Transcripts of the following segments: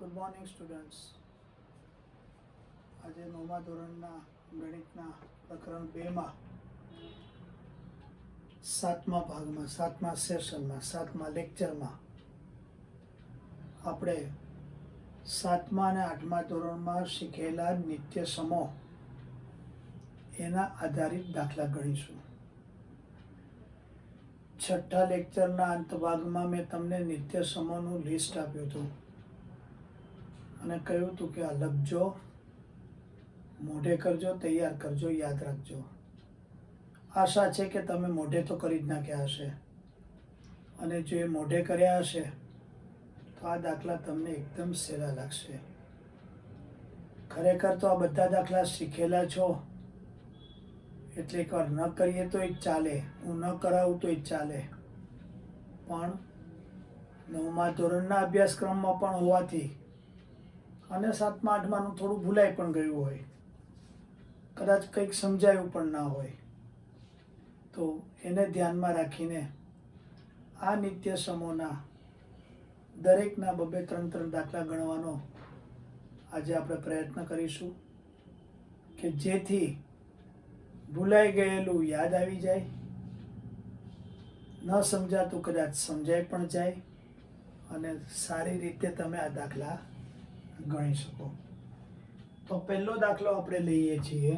Good morning students. આજે 9મા ધોરણના ગણિતના પ્રકરણ 2માં 7મા ભાગમાં 7મા સેશનમાં 7મા લેક્ચરમાં આપણે 7મા અને 8મા ધોરણમાં શીખેલા નિત્ય સમો એના આધારિત દાખલા ગણીશું. છઠ્ઠા લેક્ચરના અંત ભાગમાં મેં તમને નિત્ય સમોનું લિસ્ટ આપ્યું હતું અને કહ્યું હતું કે આ લખજો, મોઢે કરજો, તૈયાર કરજો, યાદ રાખજો. આશા છે કે તમે મોઢે તો કરી જ નાખ્યા હશે અને જો એ મોઢે કર્યા હશે તો આ દાખલા તમને એકદમ સહેલા લાગશે. ખરેખર તો આ બધા દાખલા શીખેલા છો એટલે એકવાર ન કરીએ તો જ ચાલે, હું ન કરાવું તો જ ચાલે, પણ 9મા ધોરણના અભ્યાસક્રમમાં પણ હોવાથી અને 7મા 8માનું થોડું ભૂલાઈ પણ ગયું હોય, કદાચ કંઈક સમજાયું પણ ના હોય, તો એને ધ્યાનમાં રાખીને આ નિત્ય સમોના દરેકના 2-3 દાખલા ગણવાનો આજે આપણે પ્રયત્ન કરીશું કે જેથી ભૂલાઈ ગયેલું યાદ આવી જાય, ન સમજાતું કદાચ સમજાય પણ જાય અને સારી રીતે તમે આ દાખલા ગણી શકો. તો પહેલો દાખલો આપણે લઈએ છીએ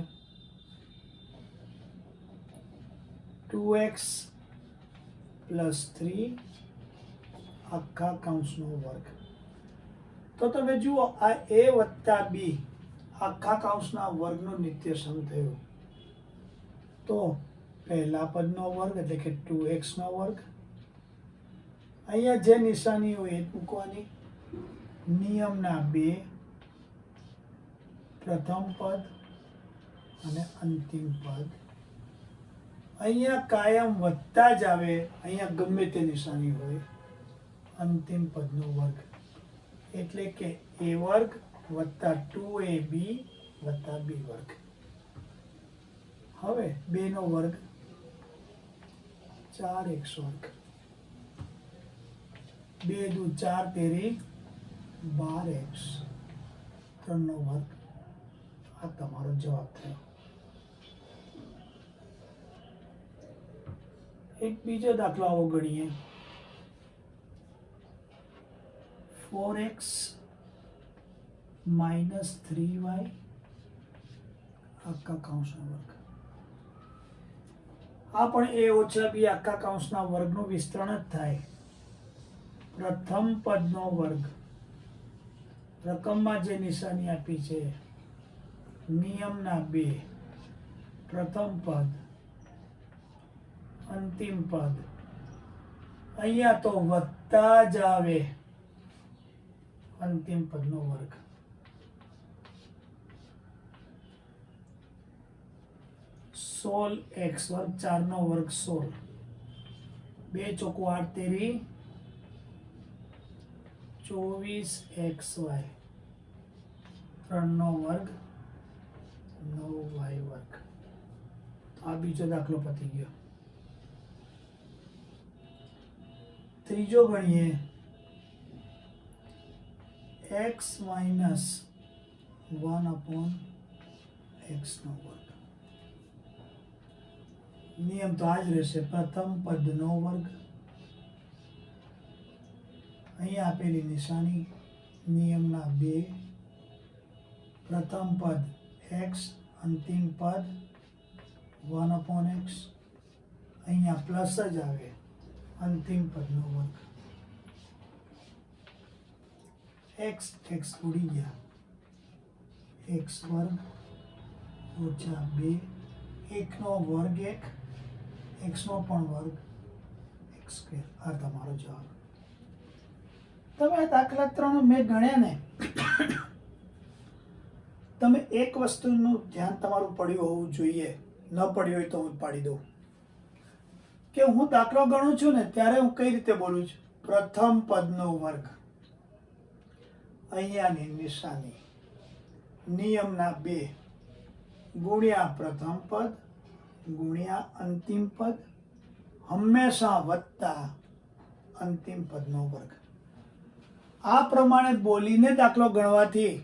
2x + 3 આખા કૌંસનો વર્ગ. તો તમે જુઓ, આ a + b આખા કૌંસના વર્ગનો નિત્યસમ થયો. તો પહેલા પદનો વર્ગ એટલે કે 2x નો વર્ગ, અહીંયા જે નિશાની હોય એ મૂકવાની. નિયમના 2, પ્રથમ પદ અને અંતિમ પદ. અહીંયા કાયમ વધતા જ આવે, અહીંયા ગમે તે નિશાની હોય. અંતિમ પદનો વર્ગ એટલે કે a વર્ગ + 2ab + b વર્ગ. હવે 2 નો વર્ગ 4x વર્ગ, 2 દુ 4 તેરી 12x, 3 નો વર્ગ. આ તમારો જવાબ થયો. એક બીજો દાખલો આવો ગણીએ. 4x - 3y આખા કૌંસનો વર્ગ. આ પણ a - b આખા કૌંસના વર્ગનું વિસ્તરણ જ થાય. પ્રથમ પદનો વર્ગ, રકમમાં જે નિશાની આપી છે, નિયમના 2, પ્રથમ પદ, અંતિમ પદ. અહીંયા તો વધતા જ આવે, અંતિમ પદનો વર્ગ. x વર્ગ, 4 નો વર્ગ 16, 2 ચોકુ 8 તેરી 24xy, 3 નો વર્ગ 9y વર્ગ. આ બીજો દાખલો પતી ગયો. ત્રીજો ગણીએ. x - 1/x નો વર્ગ. નિયમ તો આ જ રહેશે, પ્રથમ પદનો વર્ગ. અહીંયા આપેલી નિશાની, નિયમના 2, પ્રથમ પદ x, અંતિમ પદ 1/x. અહીંયા પ્લસ જ આવે, અંતિમ પદનો વર્ગ. x ઉડી ગયા, x વર્ગ - 2, 1 નો વર્ગ 1, x નો પણ વર્ગ x². આ તમારો જવાબ. તમે દાખલા 3 મેં ગણ્યા ને, તમે એક વસ્તુનું ધ્યાન તમારું પડ્યું હોવું જોઈએ. ન પડ્યું હોય તો હું પાડી દઉં કે હું દાખલો ગણું છું ને ત્યારે હું કઈ રીતે બોલું છું. પ્રથમ પદનો વર્ગ, અહીંયાની નિશાની, નિયમના 2 ગુણ્યા પ્રથમ પદ ગુણ્યા અંતિમ પદ, હંમેશા વત્તા અંતિમ પદનો વર્ગ. આ પ્રમાણે બોલીને દાખલો ગણવાથી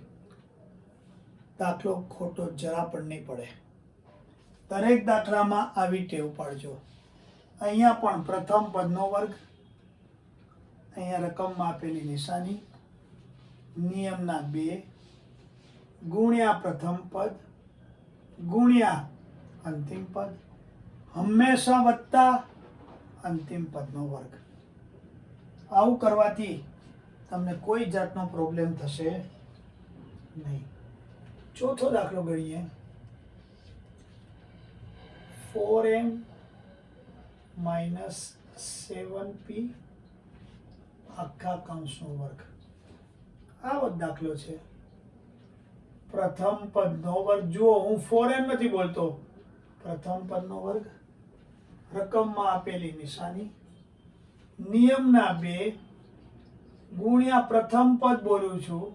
દાખલો ખોટો જરા પણ નહીં પડે. દરેક દાખલામાં આવી ટેવ પાડજો. અહીંયા પણ પ્રથમ પદનો વર્ગ, અહીંયા રકમમાં આપેલી નિશાની, નિયમના 2 ગુણ્યા પ્રથમ પદ ગુણ્યા અંતિમ પદ, હંમેશા વત્તા અંતિમ પદનો વર્ગ. આવું કરવાથી તમને કોઈ જાતનો પ્રોબ્લેમ થશે નહીં. ચોથો દાખલો ગણીએ. 4m માઇનસ 7p આખા કૌંસનો વર્ગ. આવો જ દાખલો છે. પ્રથમ પદનો વર્ગ જુઓ, હું 4m નથી બોલતો, પ્રથમ પદનો વર્ગ, રકમમાં આપેલી નિશાની, નિયમના 2 ગુણ્યા પ્રથમ પદ બોલું છું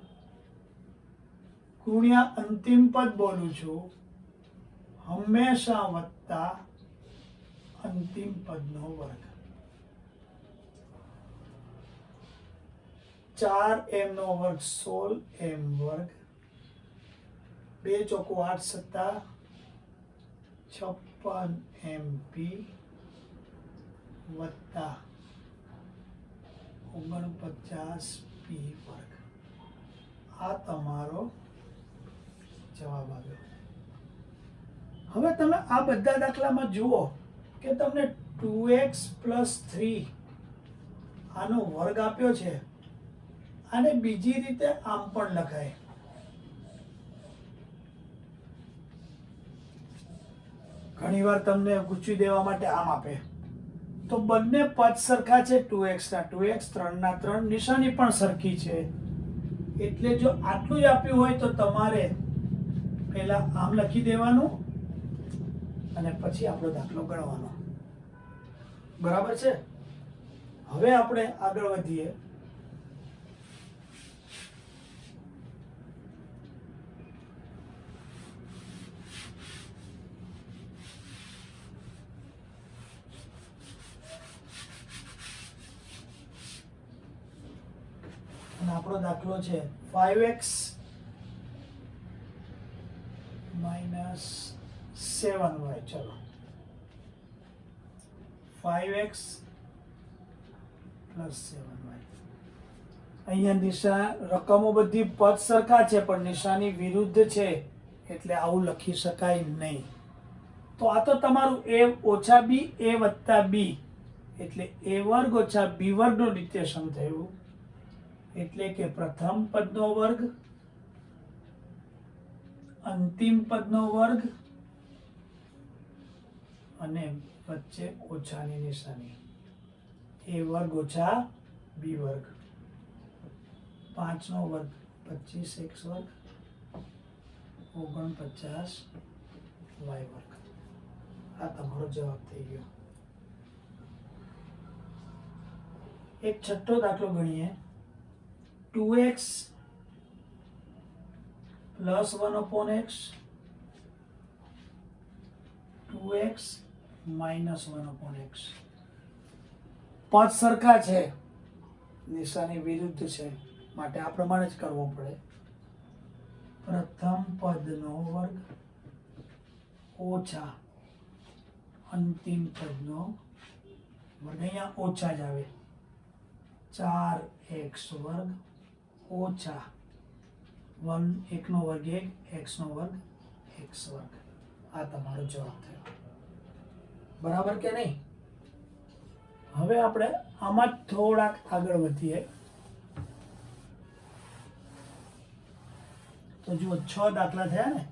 ગુણ્યા અંતિમ પદ બોલું છું, હંમેશા વત્તા અંતિમ પદનો વર્ગ. 4m નો વર્ગ 16m વર્ગ, 2 ચોકુ 8 સત્તા 56mp વત્તા 49p વર્ગ. આ તમારો જવાબ આવ્યો. હવે તમે આ બધા દાખલામાં જુઓ કે તમને 2x + 3 આનો વર્ગ આપ્યો છે. આને બીજી રીતે આમ પણ લખાય. ઘણીવાર તમને ગૂંચવી દેવા માટે આમ આપે તો બંને પદ સરખા છે. 2x ના 2x, 3 ના 3, નિશાની પણ સરખી છે. એટલે જો આટલું જ આપ્યું હોય તો તમારે પહેલા આમ લખી દેવાનું અને પછી આપણો દાખલો ગણવાનો. બરાબર છે? હવે આપણે આગળ વધીએ. અને આપણો દાખલો છે 5x માઇનસ 7y. ચલો 5x પ્લસ 7y. અહીંયા રકમો બધી પદ સરખા છે પણ નિશાની વિરુદ્ધ છે એટલે આવું લખી શકાય નહીં. તો આ તો તમારું a ઓછા b, a વત્તા b એટલે a વર્ગ ઓછા b વર્ગનું નિત્યસમ થયું. એટલે કે પ્રથમ પદનો વર્ગ, અંતિમ પદનો વર્ગ અને વચ્ચે ઓછાની નિશાની. a વર્ગ ઓછા b વર્ગ. 5 નો વર્ગ 25 x વર્ગ 49 y વર્ગ. આ તમારો જવાબ થઈ ગયો. એક છઠ્ઠો દાખલો ગણીએ. 2x plus 1/x 2x minus 1/x. પદ સરખા છે, નિશાની વિરુદ્ધ છે, માટે આ પ્રમાણે જ કરવો પડે. પ્રથમ પદનો વર્ગ ઓછા અંતિમ પદનો વર્ગ. અહીંયા ઓછા જ આવે. 4x વર્ગ ઓછા 1 નો વર્ગ 1, x નો વર્ગ x વર્ગ. આ તમારો જવાબ થયો. બરાબર કે નહીં? હવે આપણે આમાં થોડાક આગળ વધીએ. તો જુઓ 6 દાખલા થયા ને.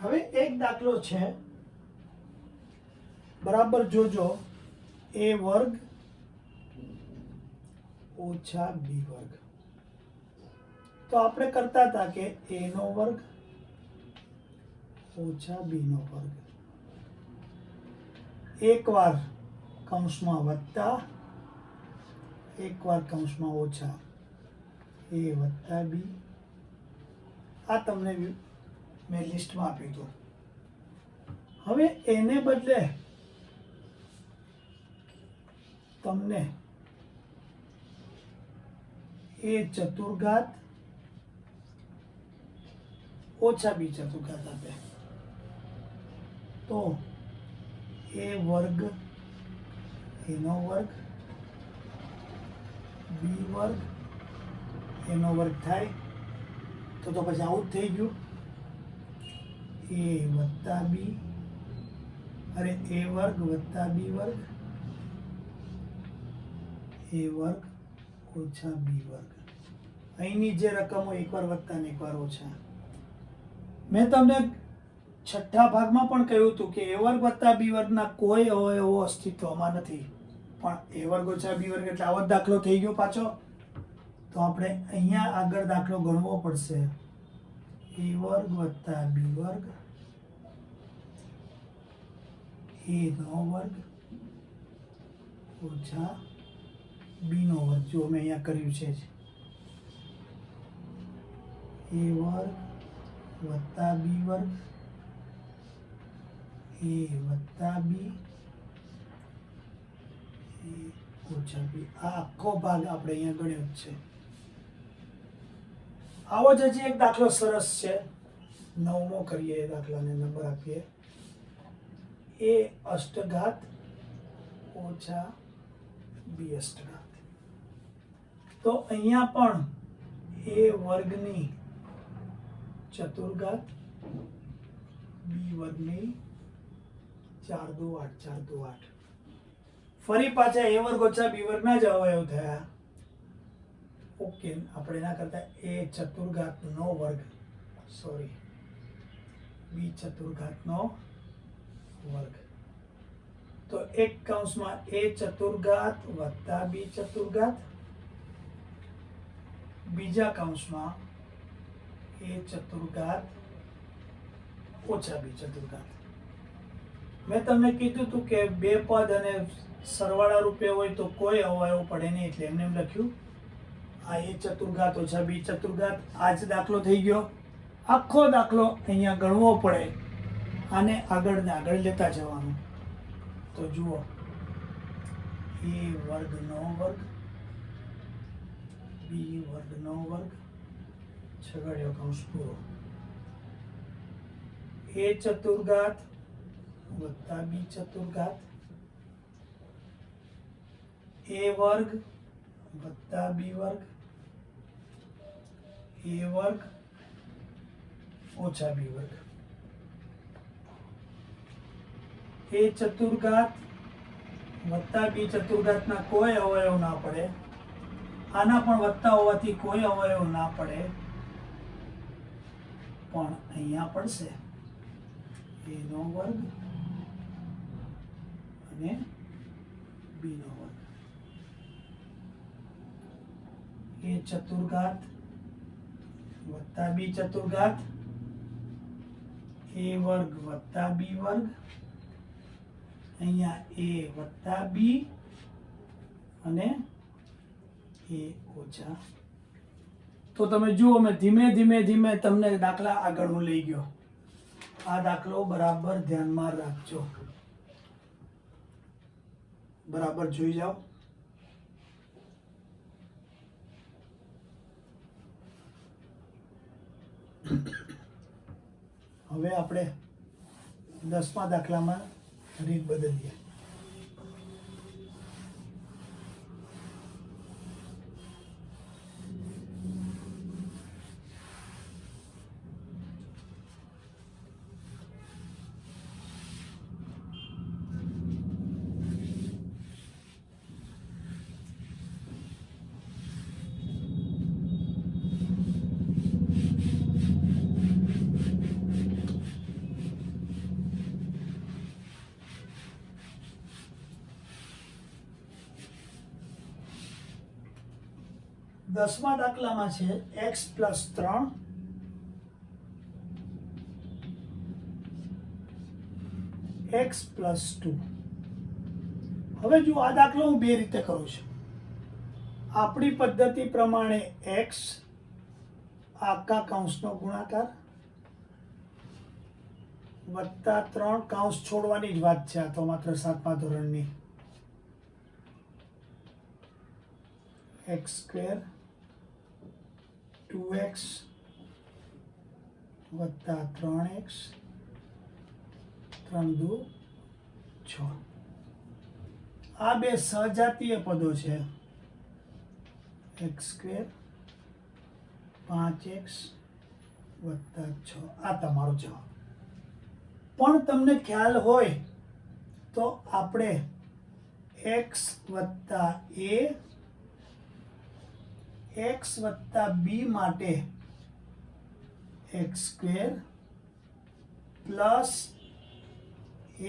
હવે એક દાખલો છે, બરાબર જોજો. a વર્ગ ઓછા b વર્ગ. તો આપણે કરતા હતા કે a નો વર્ગ ઓછા b નો વર્ગ, એકવાર કૌંસમાં વત્તા, એકવાર કૌંસમાં ઓછા, a વત્તા b. આ તમને મેં લિસ્ટમાં આપ્યું હતું. હવે એને બદલે તમને a ચતુર્ઘાત ઓછા b ચતુર્ઘાત આપે, તો a વર્ગ એનો વર્ગ b વર્ગ એનો વર્ગ થાય. તો પછી આવું જ થઈ ગયું, a વત્તા b, અરે a વર્ગ વત્તા b વર્ગ, a વર્ગ ઓછા b વર્ગ. અહીંની જે રકમો એકવાર વત્તા ને એકવાર ઓછા. મેં તમને છઠ્ઠા ભાગમાં પણ કહ્યું હતું કે a વર્ગ વત્તા b વર્ગના કોઈ અવયવો અસ્તિત્વમાં નથી, પણ a વર્ગ ઓછા b વર્ગ એટલે આવો જ દાખલો થઈ ગયો પાછો. તો આપણે અહીંયા આગળ દાખલો ગણવો પડશે, a વર્ગ વત્તા b વર્ગ, a નો વર્ગ ઓછા b નો વર્ગ. જો મેં અહીંયા કર્યું છે, a વર્ગ વત્તા b વર્ગ, a વત્તા b, a ઓછા b. આ આખો ભાગ આપણે અહીંયા ગણ્યો જ છે. આવો જ હજી એક દાખલો સરસ છે, 9મો કરીએ. એ દાખલાને નંબર આપીએ, a અષ્ટઘાત ઓછા b અષ્ટઘાત. તો અહીંયા પણ a વર્ગની ચતુર્ઘાત, b વર્ગની 4 દુ 8, 4 દુ 8. ફરી પાછા a વર્ગ ઓછા b વર્ગના જ અવયવ થયા. ઓકે, આપણે એના કરતા a ચતુર્ઘાત નો વર્ગ, સોરી, b ચતુર્ઘાત નો વર્ગ. તો એક કૌંસમાં a ચતુર્ઘાત વત્તા b ચતુર્ઘાત, બીજા કૌંસમાં a ચતુર્ઘાત ઓછા b ચતુર્ઘાત. મેં તમને કીધું હતું કે બે પદ અને સરવાળા રૂપે હોય તો કોઈ અવયવ પડે નહીં, એટલે એમને એમ લખ્યું. આ a ચતુર્ઘાત ઓછા b ચતુર્ઘાત, આ જ દાખલો થઈ ગયો. આખો દાખલો અહીંયા ગણવો પડે, આને આગળ ને આગળ લેતા જવાનું. તો જુઓ, a વર્ગનો વર્ગ, b વર્ગનો વર્ગ, છગડીયો કૌંસ પૂરો, a ચતુર્ઘાત વત્તા b ચતુર્ઘાત, a વર્ગ વત્તા b વર્ગ, a વર્ગ ઓછા b વર્ગ. a ચતુર્ઘાત વત્તા b ચતુર્ઘાતના કોઈ અવયવ ના પડે, આના પણ વત્તા હોવાથી કોઈ અવયવ ના પડે, પણ અહીંયા પડશે a નો વર્ગ અને b નો વર્ગ. a ચતુર્ઘાત વત્તા b ચતુર્ઘાત, a વર્ગ વત્તા b વર્ગ, અહીંયા a વત્તા b અને a ઓછા. તો તમે જુઓ, મેં ધીમે ધીમે ધીમે તમને દાખલા આગળ હું લઈ ગયો. આ દાખલો બરાબર ધ્યાનમાં રાખજો, બરાબર જોઈ જાઓ. હવે આપણે 10મા દાખલામાં રીત બદલીએ. 10મા દાખલામાં છે x + 3 x + 2. હવે જો આ દાખલો હું બે રીતે કરું છું. આપણી પદ્ધતિ પ્રમાણે x આખા કૌંસનો ગુણાકાર વત્તા 3 કૌંસ છોડવાની જ વાત છે. આ તો માત્ર 7મા ધોરણની. x² 2x વત્તા 3x 3 દુ 6. આ બે સજાતીય પદો છે. x² 5x વત્તા 6. આ તમારો જવાબ. પણ તમને ખ્યાલ હોય તો આપણે x વત્તા a x વત્તા b માટે x² plus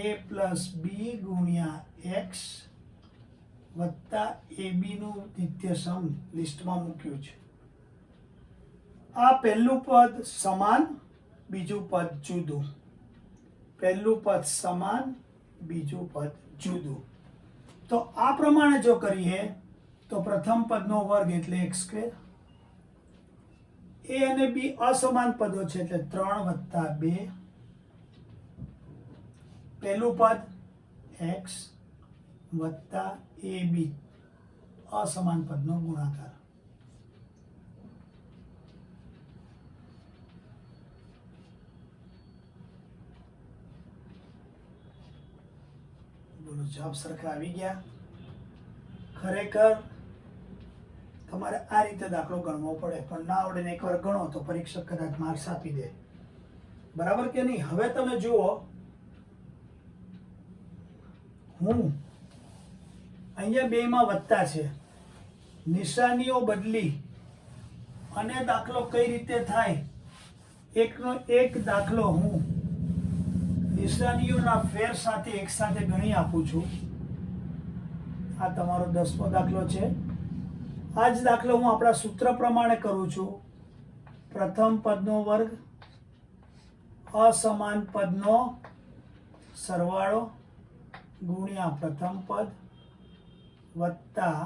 a plus b ગુણ્યા x વત્તા ab નું નિત્યસમ લિસ્ટમાં મૂક્યું છે. આ પહેલું પદ સમાન, બીજું પદ જુદું. પહેલું પદ સમાન, બીજું પદ જુદું. તો આ પ્રમાણે જો કરીએ તો પ્રથમ પદનો વર્ગ એટલે x², a અને b અસમાન પદો છે એટલે 3 વત્તા 2. પહેલું પદ x વત્તા ab અસમાન પદનો ગુણાકાર. બોલો, જવાબ સરખા આવી ગયા? ખરેખર તમારે આ રીતે દાખલો ગણવો પડે, પણ ના આવડે ને એકવાર ગણો તો પરીક્ષક કદાચ માર્ક્સ આપી દે. બરાબર કે નહીં? હવે તમે જુઓ, હું અહીંયા બેમાં વત્તા છે, નિશાનીઓ બદલી અને દાખલો કઈ રીતે થાય, એકનો એક દાખલો હું નિશાનીઓના ફેર સાથે એક સાથે ગણી આપું છું. આ તમારો 10મો દાખલો છે. આ જ દાખલો હું આપણા સૂત્ર પ્રમાણે કરું છું. પ્રથમ પદનો વર્ગ અસમાન પદનો સરવાળો ગુણ્યા પ્રથમ પદ વત્તા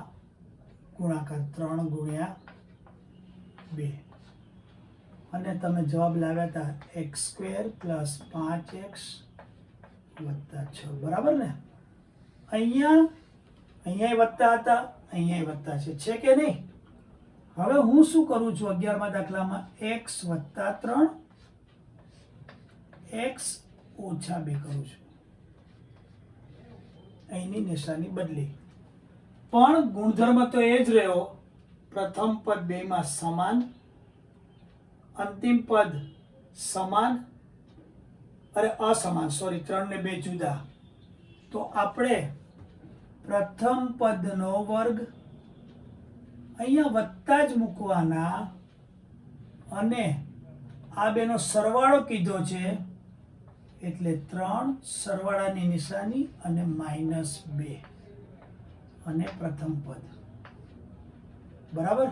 ગુણાકાર 3 ગુણ્યા 2. અને તમે જવાબ લાવ્યા હતા x² પ્લસ 5x વત્તા 6. બરાબર ને? અહીંયા વત્તા હતા, અહીંયા વત્તા છે કે નહીં? હવે હું શું કરું છું 11મા દાખલામાં? x વત્તા 3 x ઓછા 2 કરું છું. અહીંની નિશાની બદલી, પણ ગુણધર્મ તો એ જ રહ્યો. પ્રથમ પદ બેમાં સમાન, અંતિમ પદ સમાન, અસમાન, 3 ને 2 જુદા. તો આપણે પ્રથમ પદનો વર્ગ અહીંયા વત્તા જ મૂકવાના અને આ બેનો સરવાળો કીધો છે એટલે 3 સરવાળાની નિશાની અને -2 અને પ્રથમ પદ. બરાબર?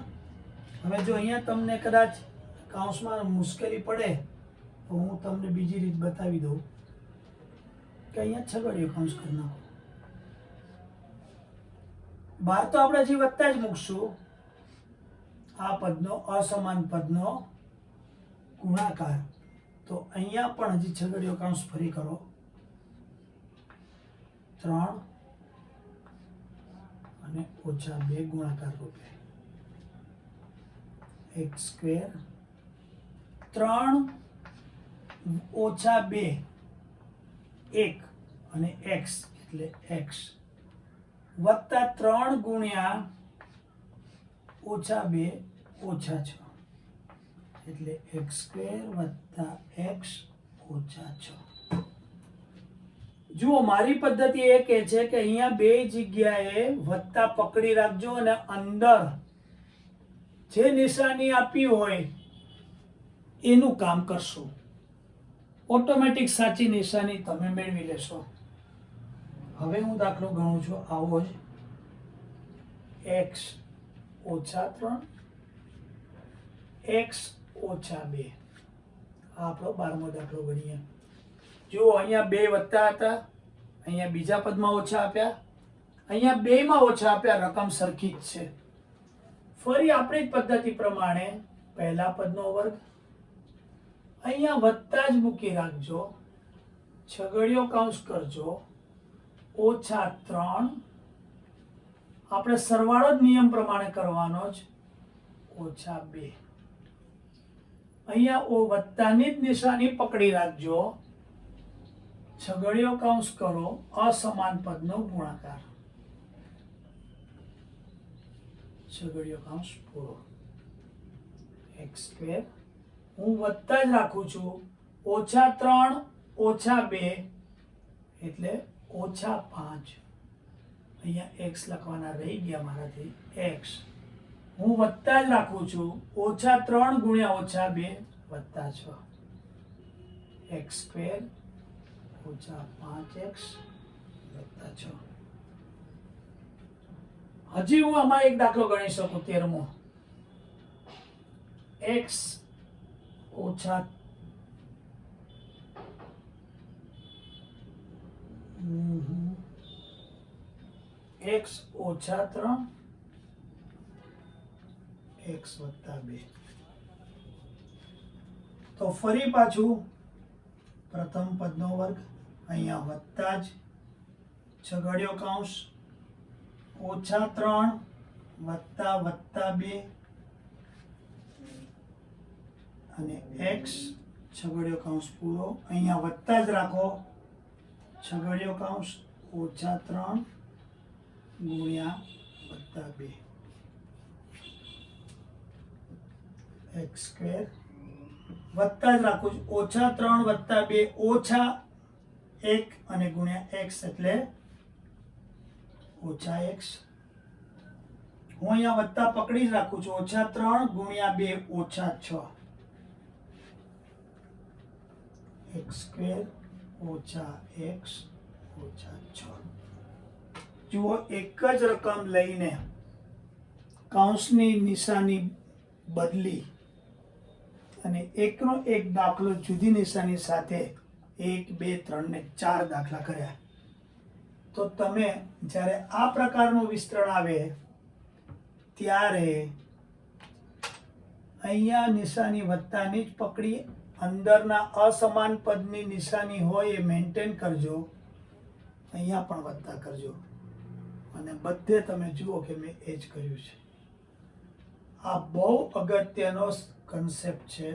હવે જો અહીંયા તમને કદાચ કૌંસમાં મુશ્કેલી પડે તો હું તમને બીજી રીત બતાવી દઉં કે અહીંયા છગડીયો કૌંસ કરી નાખો. બહાર તો આપણે હજી વત્તા જ મૂકશું. આ પદનો અસમાન પદનો ગુણાકાર. તો અહીંયા પણ હજી છગડીયો કૌંસ ફરી કરો. 3 અને -2 ગુણાકાર રૂપે x² 3 - 2 1 અને x એટલે x વત્તા 3 ગુણ્યા -2 -6 એટલે x² વત્તા x -6. જુઓ, મારી પદ્ધતિ એ કહે છે કે અહીંયા બે જગ્યાએ વત્તા પકડી રાખજો અને અંદર જે નિશાની આપી હોય એનું કામ કરશું. ઓટોમેટિક સાચી નિશાની તમે મેળવી લેશો. હવે હું દાખલો ગણું છું આવો જ. x -3 x ઓછા 2. આ આપણો 12મો દાખલો ગણીએ. જુઓ અહીંયા 2 વધતા હતા, અહીંયા બીજા પદમાં ઓછા આપ્યા, અહીંયા 2 માં ઓછા આપ્યા, રકમ સરખી જ છે. ફરી આપણી પદ્ધતિ પ્રમાણે પહેલા પદનો વર્ગ, અહીંયા વત્તા જ મૂકી રાખજો, છગડીયો કૌંસ કરજો, -3, આપણે સરવાળો જ નિયમ પ્રમાણે કરવાનો જ, -2. અહીંયા વત્તાની જ નિશાની પકડી રાખજો, છગડીયો કૌંસ કરો, અસમાન પદનો ગુણાકાર, છગડીયો કૌંસ પૂરો. x², હું વત્તા જ રાખું છું, -3 -2 એટલે -5. અહીંયા x લખવાના રહી ગયા મારાથી, x. હું વત્તા જ રાખું છું, -3 ગુણ્યા -2 +6, x² -5x +6. હજી હું આમાં એક દાખલો ગણી શકું, 13મો. x ઓછા x -3 x + 2. તો ફરી પાછું પ્રથમ પદનો વર્ગ, અહીંયા વત્તા જ, છગડીયો કૌંસ, -3 ++2 અને x, છગડીયો કૌંસ પૂરો. અહીંયા વત્તા જ રાખો, છગડીયો કૌંસ, -3 ગુણ્યા +2 x², વત્તા જ રાખું છું, -3 +2 -1 અને ગુણ્યા x એટલે -x. હું અહીંયા વત્તા પકડી જ રાખું છું, -3 ગુણ્યા 2 -6 x² -x -6. જુઓ એક જ રકમ લઈને કૌંસની નિશાની બદલી અને એકનો એક દાખલો જુદી નિશાની સાથે 1 2 3 ને 4 દાખલા કર્યા. તો તમે જ્યારે આ પ્રકારનું વિસ્તરણ આવે ત્યારે અહીંયા નિશાની વત્તાની જ પકડી, અંદરના અસમાન પદની નિશાની હોય એ મેન્ટેન કરજો, અહીંયા પણ વત્તા કરજો અને બધે તમે જુઓ કે મેં એ જ કર્યું છે. આ બહુ અગત્યનો કન્સેપ્ટ છે,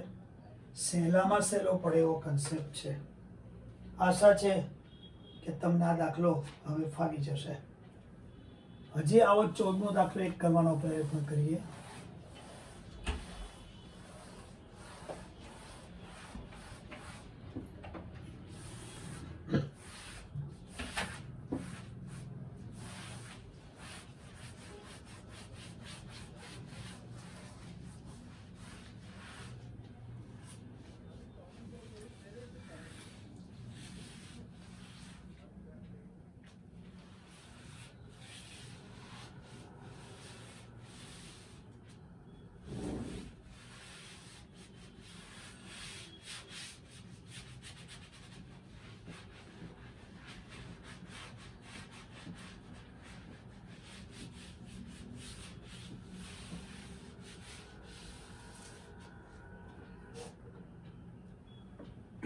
સહેલામાં સહેલો પડે એવો કન્સેપ્ટ છે. આશા છે કે તમને આ દાખલો હવે ફાવી જશે. હજી આવો 14મો દાખલો એક કરવાનો પ્રયત્ન કરીએ.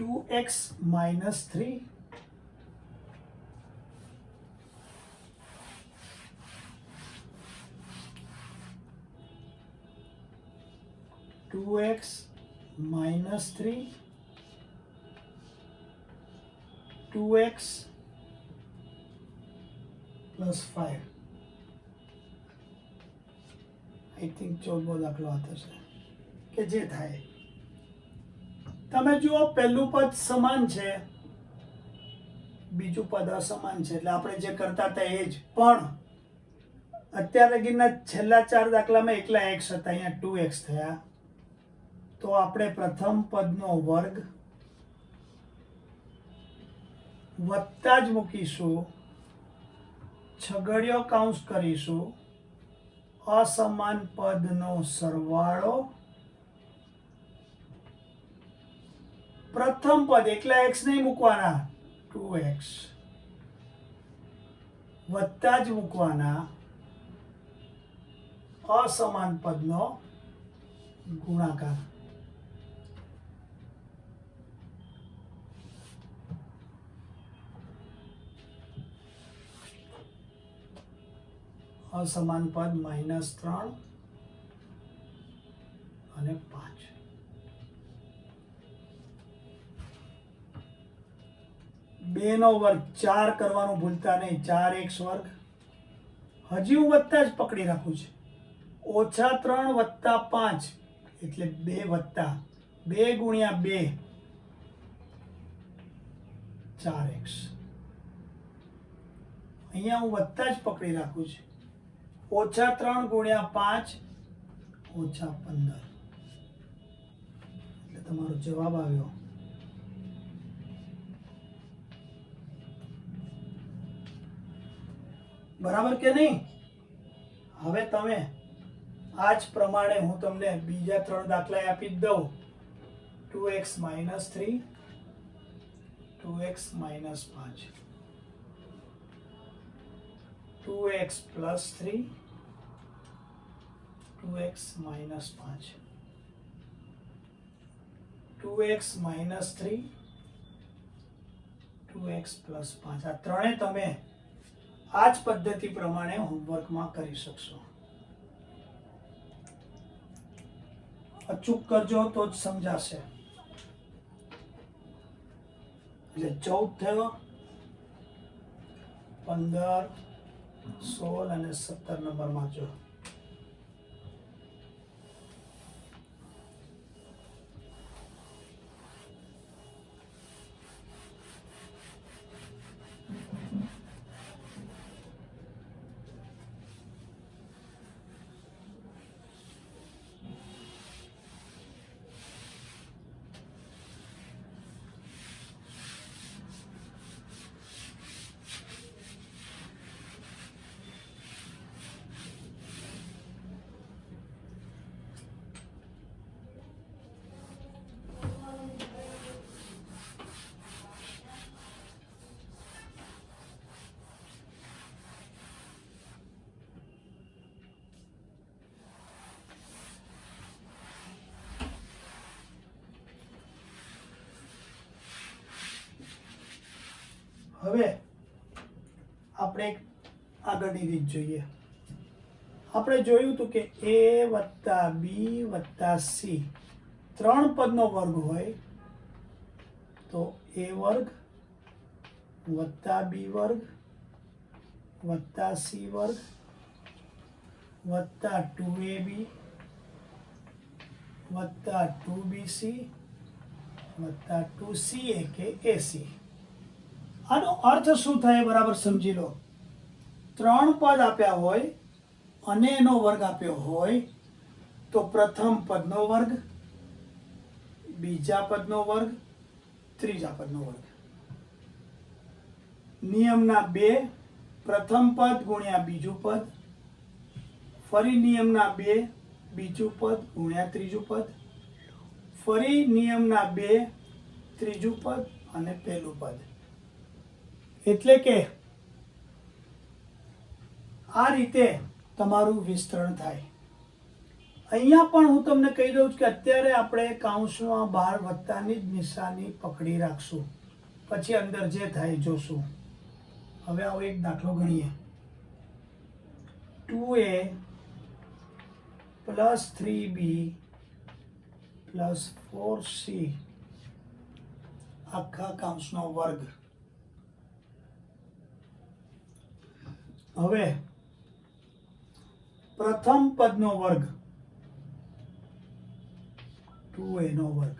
-2x - 3 2x - 3 2x + 5. I think 14મો દાખલો આ થશે કે જે થાય. તમે જુઓ પહેલું પદ સમાન છે, બીજું પદ અસમાન છે, એટલે આપણે જે કરતા હતા એ જ. પણ અત્યાર લગીના છેલ્લા 4 દાખલામાં એકલા x હતા, અહીંયા 2x થયા. તો આપણે પ્રથમ પદનો વર્ગ વત્તા જ મૂકીશું, છગડીયો કૌંસ કરીશું, અસમાન પદનો સરવાળો પ્રથમ પદ એકલા x નહીં મૂકવાના, 2x વત્તા જ મૂકવાના અસમાન પદનો ગુણાકાર. અસમાન પદ -3 અને 5. બે નો વર્ગ 4 કરવાનું ભૂલતા નહીં. 4x વર્ગ. હજી હું વત્તા જ પકડી રાખું છું. -3 વત્તા 5 એટલે 2 વત્તા 2 ગુણ્યા 2 4x. અહીંયા હું વત્તા જ પકડી રાખું છું. -3 ગુણ્યા 5 -15 એટલે તમારો જવાબ આવ્યો બરાબર કે નહીં? હવે તમે આ જ પ્રમાણે હું તમને બીજા 3 દાખલા આપી જ દઉં. 2x - 3 2x - 5 2x + 3 2x - 5 2x - 3 2x + 5. આ ત્રણે તમે આ જ પદ્ધતિ પ્રમાણે હોમવર્કમાં કરી શકશો. અચૂક કરજો તો જ સમજાશે. એટલે 14 થયો, 15 16 અને 17 નંબરમાં જો. હવે આપણે આગળની રીત જોઈએ. આપણે જોયું હતું કે a + b + c 3 પદનો વર્ગ હોય તો a વર્ગ + b વર્ગ + c વર્ગ + 2ab + 2bc + 2ca કે ac. આનો અર્થ શું થાય બરાબર સમજી લો. 3 પદ આપ્યા હોય અને એનો વર્ગ આપ્યો હોય તો પ્રથમ પદનો વર્ગ, બીજા પદનો વર્ગ, ત્રીજા પદનો વર્ગ. નિયમના 2 પ્રથમ પદ ગુણ્યા બીજું પદ, ફરી નિયમના 2 બીજું પદ ગુણ્યા ત્રીજું પદ, ફરી નિયમના 2 ત્રીજું પદ અને પહેલું પદ. એટલે કે આ રીતે તમારું વિસ્તરણ થાય. અહીંયા પણ હું તમને કહી દઉં છું કે અત્યારે આપણે કૌંસમાં 12 વત્તાની જ નિશાની પકડી રાખશું, પછી અંદર જે થાય જોશું. હવે આવો એક દાખલો ગણીએ. 2a + 3b + 4c આખા કૌંસનો વર્ગ. હવે પ્રથમ પદનો વર્ગ 2a નો વર્ગ,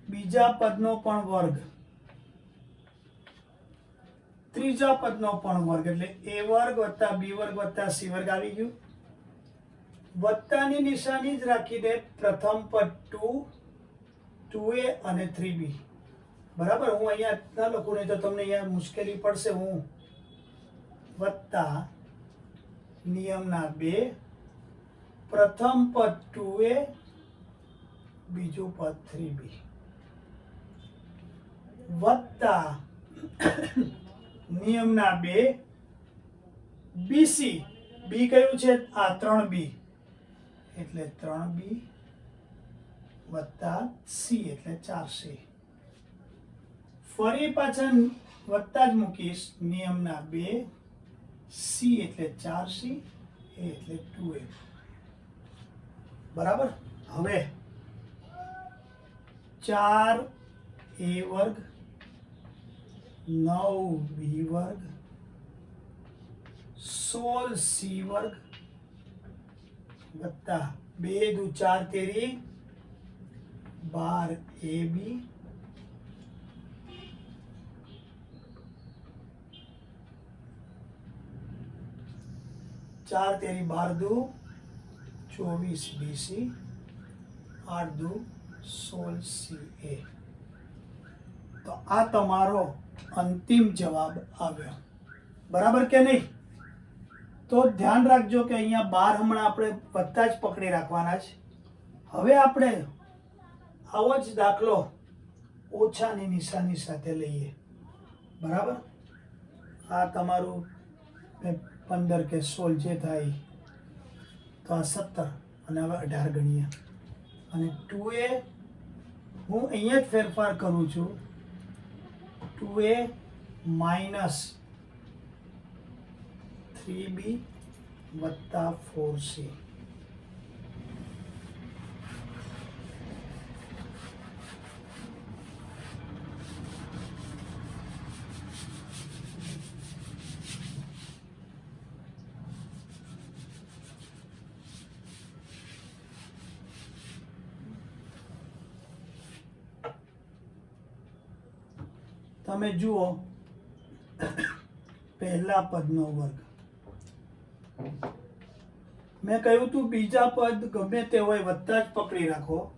બીજા પદનો પણ વર્ગ, ત્રીજા પદનો પણ વર્ગ એટલે a વર્ગ + b વર્ગ + c વર્ગ આવી ગયું. વત્તાની નિશાની જ રાખીને પ્રથમ પદ 2a અને 3b. બરાબર. હું અહીંયા ના લખું નહીં તો તમને અહીંયા મુશ્કેલી પડશે. હું વત્તા નિયમના 2 પ્રથમ પદ 2a બીજું પદ 3b વત્તા નિયમના 2 બીસી બી કયું છે આ 3b એટલે 3b વત્તા સી એટલે 4c ફરી પાછા વત્તા જ મૂકીશ નિયમના 2 સી એટલે 4c એ એટલે 2a બરાબર હવે 4a વર્ગ 9b વર્ગ 16c વર્ગ વત્તા 2 દુ 4 તેરી 12ab 4 તેરી 12 દુ 24 બીસી 8 દુ 16ca તો આ તમારો અંતિમ જવાબ આવ્યો બરાબર કે નહીં તો ધ્યાન રાખજો કે અહીંયા 12 હમણાં આપણે વત્તા જ પકડી રાખવાના છે હવે આપણે આવો જ દાખલો ઓછાની નિશાની સાથે લઈએ બરાબર આ તમારું 15 કે 16 જે થાય તો આ 17 અને હવે 18 ગણીએ અને 2a હું અહીંયા જ ફેરફાર કરું છું 2a માઇનસ 3b વત્તા 4c તમે જુઓ પહેલા પદનો વર્ગ મેં કહ્યું તું બીજા પદ ગમે તે હોય વત્તા જ પકડી રાખો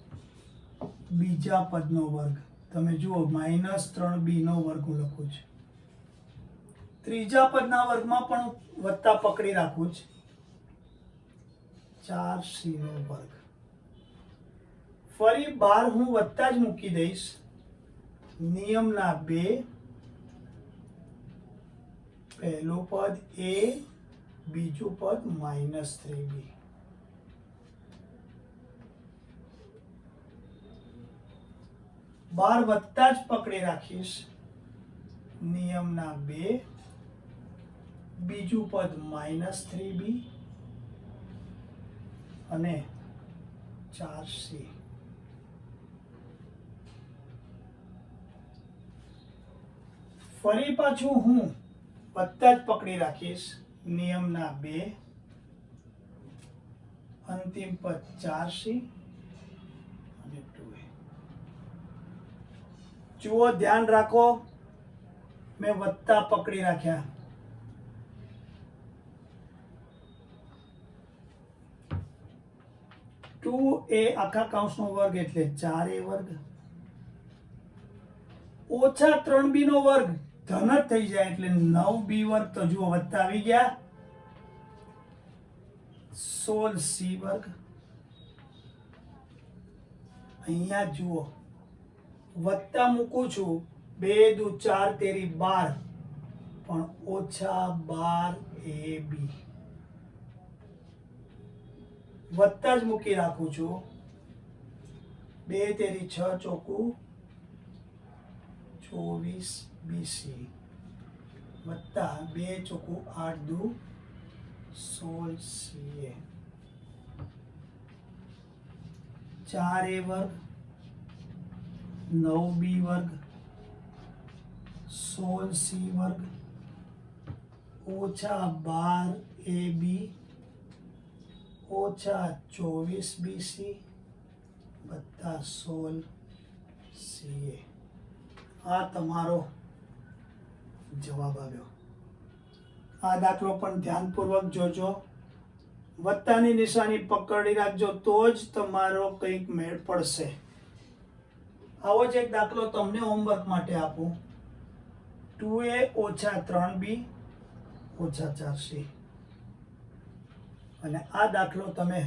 બીજા પદનો વર્ગ તમે જુઓ -3b નો વર્ગ હું લખું છું ત્રીજા પદના વર્ગમાં પણ વત્તા પકડી રાખું છું 4c નો વર્ગ ફરી 12 હું વત્તા જ મૂકી દઈશ નિયમના 2 પહેલું પદ a બીજું પદ -3b 12 વત્તા જ પકડી રાખીશ નિયમના 2 બીજું પદ -3b અને 4c ફરી પાછું હું વત્તા જ પકડી રાખીશ નિયમના 2 અંતિમ પદ 4c અને 2a જુઓ ધ્યાન રાખો મેં વત્તા પકડી રાખ્યા એ આખા કૌંસનો વર્ગ એટલે 4a વર્ગ ઓછા 3b નો વર્ગ ધન જ થઈ જાય એટલે 9b વર્ગ તો જુઓ વત્તા આવી ગયા 16c વર્ગ અહીંયા જુઓ વત્તા મૂકું છું 2 દુ 4 તેરી 12 પણ ઓછા 12ab વત્તા જ મૂકી રાખું છું 2 તેરી 6 ચોકું 24bc વત્તા 2 ચોકું 8 દુ 16ca 4a વર્ગ 9b વર્ગ 16c વર્ગ ઓછા 12ab ઓછા 24bc વત્તા 16ca આ તમારો જવાબ આવ્યો આ દાખલો પણ ધ્યાનપૂર્વક જોજો વત્તાની નિશાની પકડી રાખજો તો જ તમારો કંઈક મેળ પડશે આવો જ એક દાખલો તમને હોમવર્ક માટે આપું 2a ઓછા 3b ઓછા 4c અને આ દાખલો તમે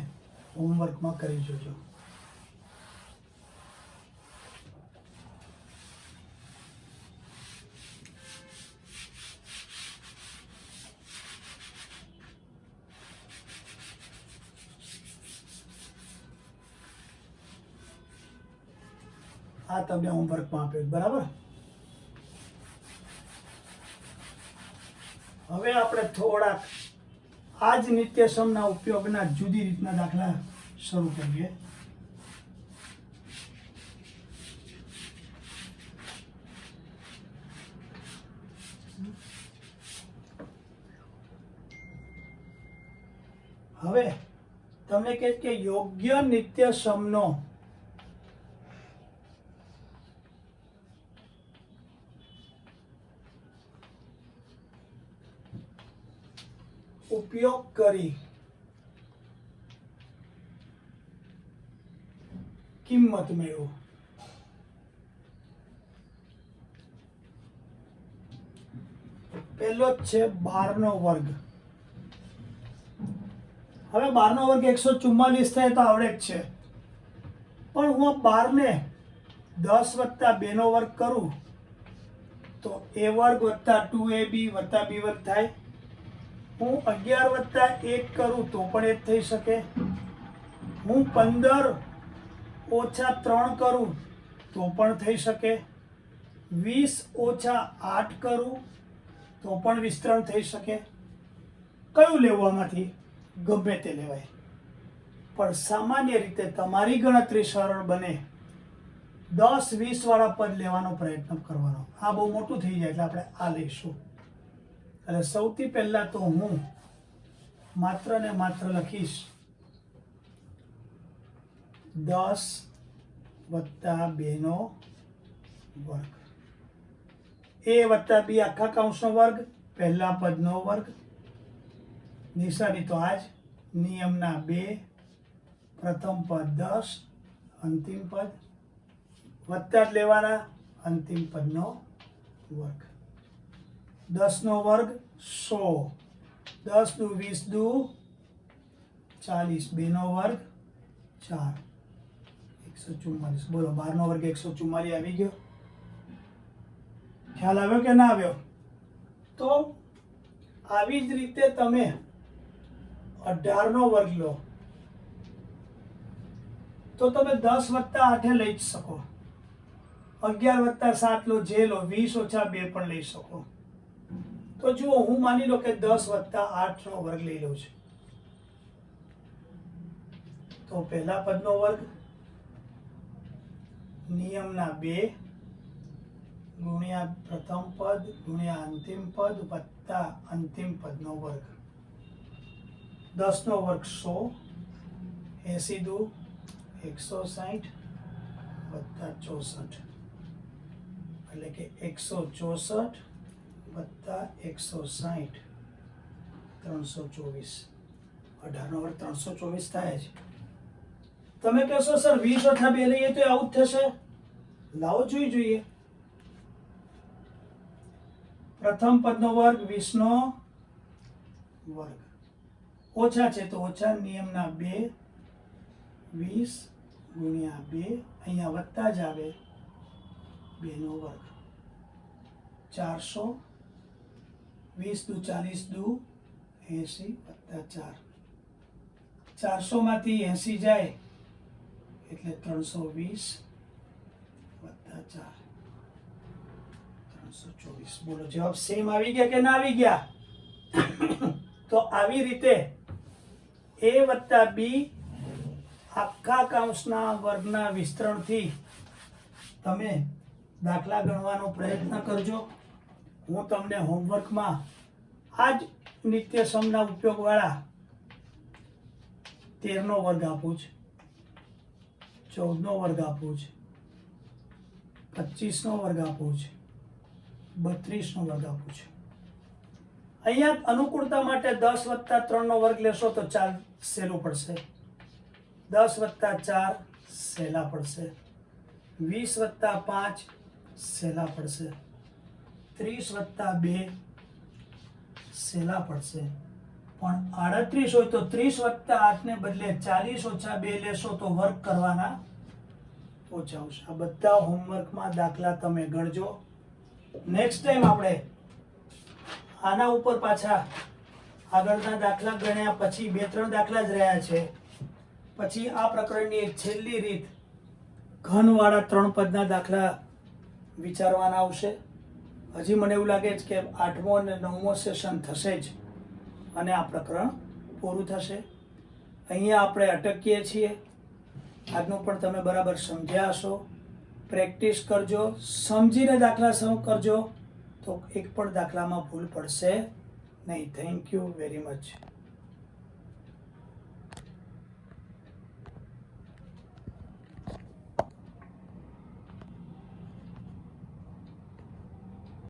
હોમવર્કમાં કરી જોજો આ તમને હોમવર્કમાં આપ્યું, બરાબર. હવે આપણે થોડાક આ જ નિત્યસમના ઉપયોગના જુદી રીતના દાખલા શરૂ કરીએ. હવે તમને કહે કે યોગ્ય નિત્યસમનો ઉપયોગ કરી કિંમત મેળવો. પહેલો જ છે 12 નો વર્ગ. હવે 12 નો વર્ગ 144 થાય તો આવડે જ છે, પણ હું 12 ને 10 વત્તા 2 નો વર્ગ કરું તો a વર્ગ વત્તા 2ab વત્તા b વર્ગ થાય. હું 11 વત્તા 1 કરું તો પણ એ જ થઈ શકે. હું 15 ઓછા 3 કરું તો પણ થઈ શકે. 20 ઓછા 8 કરું તો પણ વિસ્તરણ થઈ શકે. કયું લેવું આમાંથી? ગમે તે લેવાય, પણ સામાન્ય રીતે તમારી ગણતરી સરળ બને 10-20 વાળા પદ લેવાનો પ્રયત્ન કરવાનો. આ બહુ મોટું થઈ જાય એટલે આપણે આ લઈશું. એટલે સૌથી પહેલા તો હું માત્ર ને માત્ર લખીશ 10 વત્તા 2 નો વર્ગ, a વત્તા b આખા કૌંસનો વર્ગ, પહેલા પદનો વર્ગ. નિશાની તો આજ નિયમના 2, પ્રથમ પદ 10, અંતિમ પદ વત્તા જ લેવાના, અંતિમ પદનો વર્ગ. 10 નો વર્ગ 100, 10 દુ 20 દુ 40, 2 નો વર્ગ 4, 144. બોલો 12 નો વર્ગ 144 આવી ગયો. ખ્યાલ આવ્યો કે ના આવ્યો? તો આવી જ રીતે તમે 18 નો વર્ગ લો તો તમે 10 વત્તા 8 લઈ જ શકો. 11 વત્તા 7 લો, જે લો. 20 ઓછા 2 પણ લઈ શકો. તો જુઓ, હું માની લો કે 10 વત્તા 8 નો વર્ગ લઈ લઉં છું. તો પહેલા પદનો વર્ગ નિયમના 2 ગુણ્યા પ્રથમ પદ ગુણ્યા અંતિમ પદ વત્તા અંતિમ પદનો વર્ગ. 10 નો વર્ગ 100, 80 દુ 160 વત્તા 64, એટલે કે 164 વત્તા 160 324. 18 નો વર્ગ 324 થાય છે. તમે કહેશો સર 20 ઓછા 2 લઈએ તો આવું જ થશે. લાવો જોઈએ. પ્રથમ પદનો વર્ગ 20 નો વર્ગ, ઓછા છે તો ઓછા, નિયમના 2 20 ગુણ્યા 2, અહીંયા વત્તા જ આવે 2 નો વર્ગ. 400, 20 દુ 40 દુ 80 વત્તા 4, 400 માંથી 80 જાય એટલે 320 વત્તા 4, 324. બોલો જવાબ સેમ આવી ગયા કે ના આવી ગયા? તો આવી રીતે a વત્તા b આખા કૌંસના વર્ગના વિસ્તરણથી તમે દાખલા ગણવાનો પ્રયત્ન કરજો. હું તમને હોમવર્કમાં આ જ નિત્યસમના ઉપયોગવાળા 13 નો વર્ગ આપું છું, 14 નો વર્ગ આપું છું, 25 નો વર્ગ આપું છું, 32 નો વર્ગ આપું છું. અહીંયા અનુકૂળતા માટે 10 વત્તા 3 નો વર્ગ લેશો તો 4 સહેલું પડશે. 10 વત્તા 4 સહેલા પડશે. 20 વત્તા 5 સહેલા પડશે. 30 વત્તા 2 સહેલા પડશે. પણ 38 હોય તો 30 વત્તા 8 ને બદલે 40 ઓછા 2 લેશો તો વર્ગ કરવાના ઓછા આવશે. આ બધા હોમવર્કમાં દાખલા તમે ગણજો. નેક્સ્ટ ટાઈમ આપણે આના ઉપર પાછા આગળના દાખલા ગણ્યા પછી 2-3 દાખલા જ રહ્યા છે. પછી આ પ્રકરણની એક છેલ્લી રીત ઘનવાળા 3 પદના દાખલા વિચારવાના આવશે. હજી મને એવું લાગે છે કે 8મો અને 9મો સેશન થશે જ અને આ પ્રકરણ પૂરું થશે. અહીંયા આપણે અટકીએ છીએ. આજનું પણ તમે બરાબર સમજ્યા હશો. પ્રેક્ટિસ કરજો, સમજીને દાખલા સોલ્વ કરજો તો એક પણ દાખલામાં ભૂલ પડશે નહીં. Thank you very much.